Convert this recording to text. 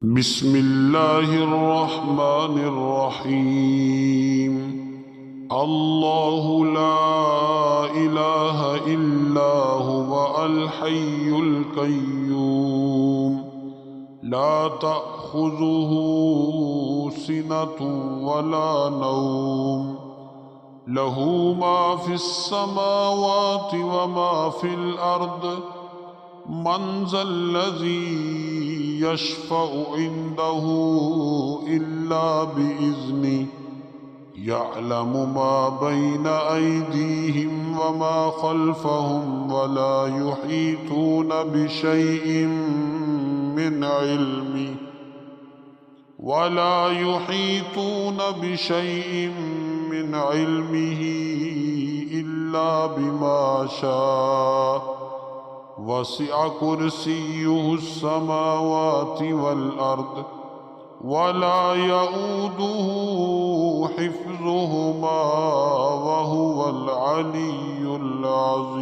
बिस्मिल्लाहिर्रहमानिर्रहीम। अल्लाहु ला इलाहा इल्ला हुवा अल हय्युल क़य्यूम ला तअख़ुज़ुहु सिनतुन वला नौम लहू मा फ़िस समावाति व मा फ़िल अर्द मन ज़ल्लज़ी यशफ़अु इंदहु इल्ला बिइज़्निहि यअलमु मा बैन अयदीहिम व मा ख़ल्फ़हुम वला युहीतून बिशैइन मिन इल्मिही इल्ला बिमा शाअ वसिअ कुर्सियुहु अस्समावाति वल अर्द वला यऊदुहु हिफ्ज़ुहुमा व हुवल अलियुल अज़ीम।